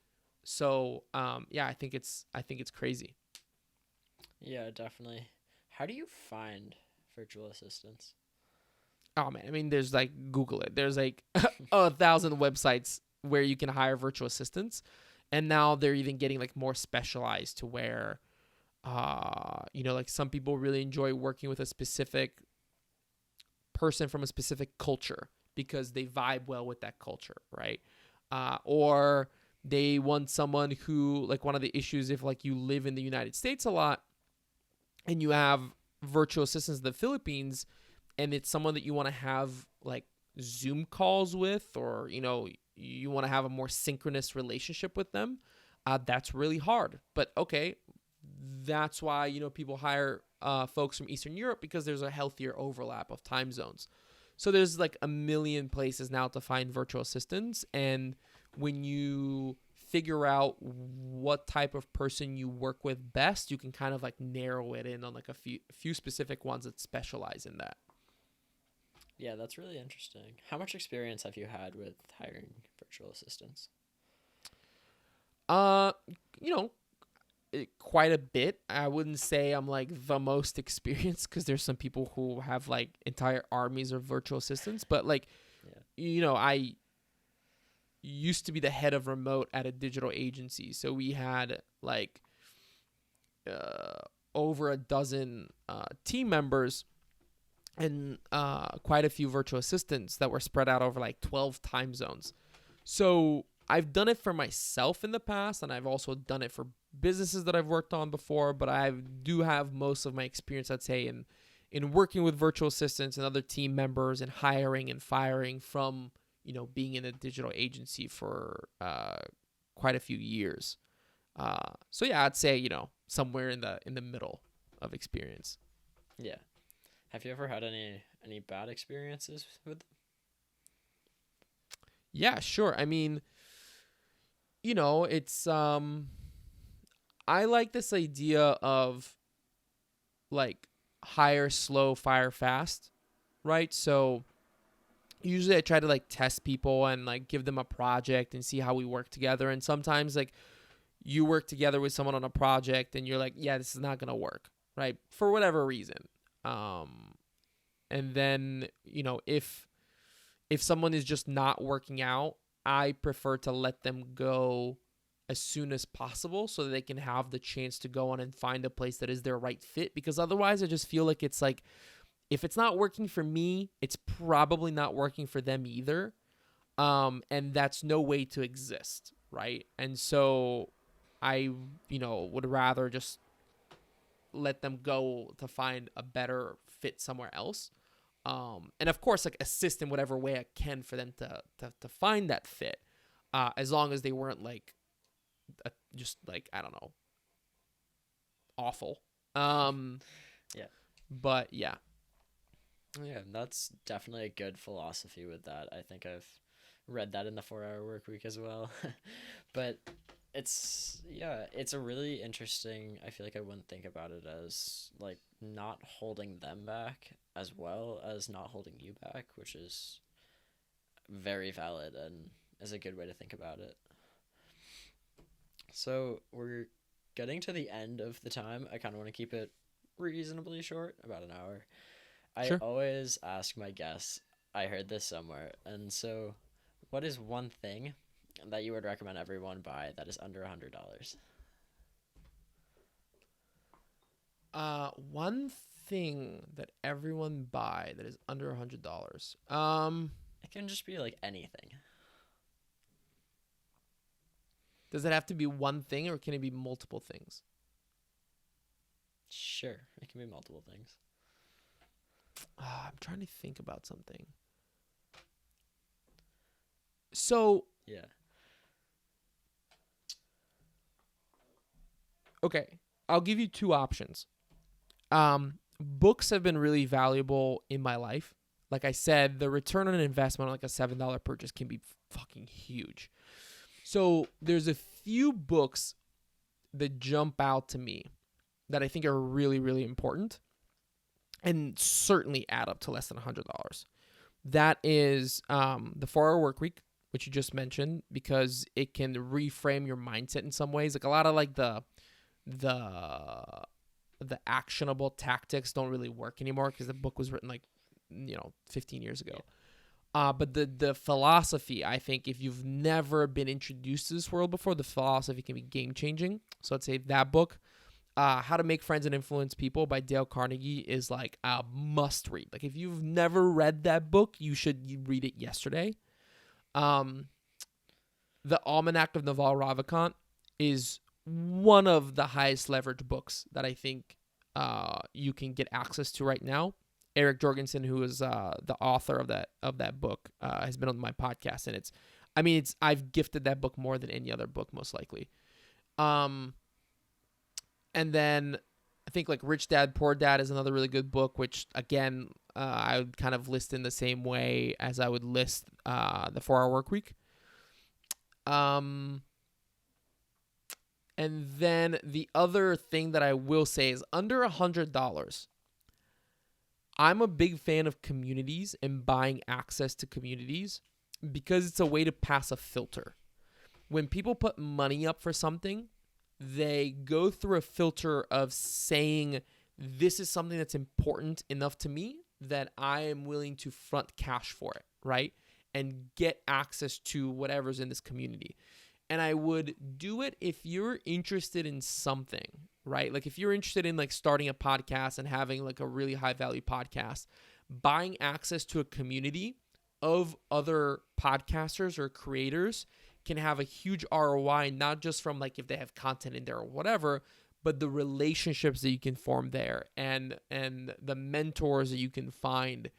So yeah, I think it's crazy. Yeah, definitely. How do you find virtual assistants? Oh man, I mean, there's like Google it. There's like 1,000 websites where you can hire virtual assistants, and now they're even getting like more specialized to where, like some people really enjoy working with a specific person from a specific culture because they vibe well with that culture, right? Or they want someone who, like, one of the issues if like you live in the United States a lot and you have virtual assistants in the Philippines, and it's someone that you want to have like Zoom calls with, or you want to have a more synchronous relationship with them, that's really hard. But okay, that's why people hire folks from Eastern Europe, because there's a healthier overlap of time zones. So there's like a million places now to find virtual assistants, and when you figure out what type of person you work with best, you can kind of like narrow it in on like a few specific ones that specialize in that. Yeah, that's really interesting. How much experience have you had with hiring virtual assistants? Uh, you know, quite a bit. I wouldn't say I'm like the most experienced, because there's some people who have like entire armies of virtual assistants, but like, Yeah. I used to be the head of remote at a digital agency. So we had like over a dozen team members, and quite a few virtual assistants that were spread out over like 12 time zones. So I've done it for myself in the past, and I've also done it for businesses that I've worked on before, but I do have most of my experience, I'd say, in working with virtual assistants and other team members, and hiring and firing from being in a digital agency for quite a few years. So yeah, I'd say somewhere in the middle of experience. Yeah. Have you ever had any bad experiences with them? Yeah, sure. I mean, it's I like this idea of like hire slow, fire fast, right? So usually I try to like test people and like give them a project and see how we work together. And sometimes like you work together with someone on a project and you're like, yeah, this is not going to work, right? For whatever reason. And then, if someone is just not working out, I prefer to let them go as soon as possible so that they can have the chance to go on and find a place that is their right fit. Because otherwise, I just feel like it's like, if it's not working for me, it's probably not working for them either. And that's no way to exist, right? And so I, would rather just let them go to find a better fit somewhere else. And of course, like, assist in whatever way I can for them to find that fit, as long as they weren't like, just like, I don't know, awful. Yeah. But yeah. Yeah, that's definitely a good philosophy with that. I think I've read that in the 4 Hour Work Week as well. But it's a really interesting. I feel like I wouldn't think about it as like not holding them back as well as not holding you back, which is very valid and is a good way to think about it. So we're getting to the end of the time. I kind of want to keep it reasonably short, about an hour. I Sure. always ask my guests, I heard this somewhere, and so what is one thing that you would recommend everyone buy that is under $100? One thing that everyone buy that is under $100. It can just be like anything. Does it have to be one thing, or can it be multiple things? Sure, it can be multiple things. I'm trying to think about something. So, Yeah. okay, I'll give you two options. Books have been really valuable in my life. Like I said, the return on investment on like a $7 purchase can be fucking huge. So there's a few books that jump out to me that I think are really, really important and certainly add up to less than $100. That is the 4 Hour Work Week, which you just mentioned, because it can reframe your mindset in some ways. Like, a lot of like the actionable tactics don't really work anymore because the book was written like 15 years ago. But the philosophy, I think, if you've never been introduced to this world before, the philosophy can be game changing. So I'd say that book. How to Make Friends and Influence People by Dale Carnegie is like a must read. Like, if you've never read that book, you should read it yesterday. The Almanac of Naval Ravikant is one of the highest leverage books that I think you can get access to right now. Eric Jorgensen, who is the author of that book, has been on my podcast, and I've gifted that book more than any other book, most likely. And then I think like Rich Dad, Poor Dad is another really good book, which again I would kind of list in the same way as I would list the 4 Hour Work Week. And then the other thing that I will say is under $100. I'm a big fan of communities and buying access to communities because it's a way to pass a filter. When people put money up for something, they go through a filter of saying, this is something that's important enough to me that I am willing to front cash for it, right? And get access to whatever's in this community. And I would do it if you're interested in something, right? Like, if you're interested in like starting a podcast and having like a really high value podcast, buying access to a community of other podcasters or creators can have a huge ROI, not just from like if they have content in there or whatever, but the relationships that you can form there and the mentors that you can find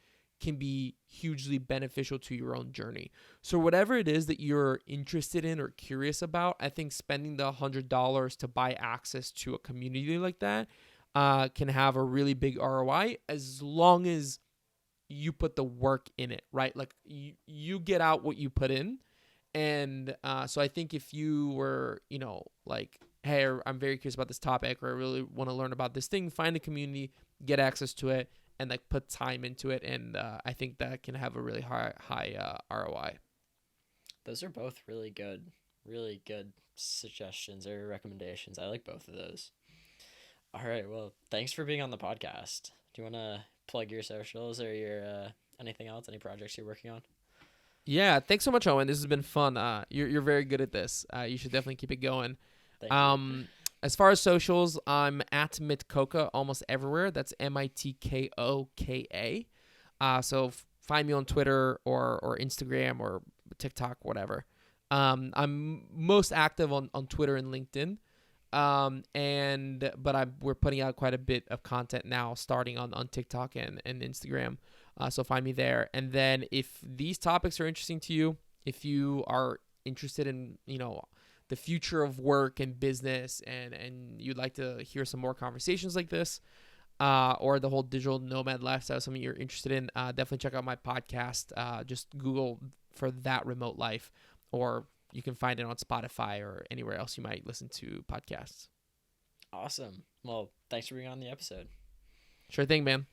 can be hugely beneficial to your own journey. So whatever it is that you're interested in or curious about, I think spending the $100 to buy access to a community like that can have a really big ROI as long as you put the work in it, right? Like, you get out what you put in. And so I think if you were, like, hey, I'm very curious about this topic, or I really want to learn about this thing, find a community, get access to it, and like put time into it. And I think that can have a really high ROI. Those are both really good suggestions or recommendations. I like both of those. All right, well, thanks for being on the podcast. Do you want to plug your socials or your anything else, any projects you're working on. Yeah, thanks so much, Owen. This has been fun. You're very good at this. You should definitely keep it going. Thank you. As far as socials, I'm at Mitkoka almost everywhere. That's Mitkoka. So find me on Twitter or Instagram or TikTok, whatever. I'm most active on Twitter and LinkedIn. But we're putting out quite a bit of content now, starting on TikTok and Instagram. So find me there. And then if these topics are interesting to you, if you are interested in, the future of work and business, and you'd like to hear some more conversations like this, or the whole digital nomad lifestyle, something you're interested in, definitely check out my podcast. Just Google for That Remote Life, or you can find it on Spotify or anywhere else you might listen to podcasts. Awesome. Well, thanks for being on the episode. Sure thing, man.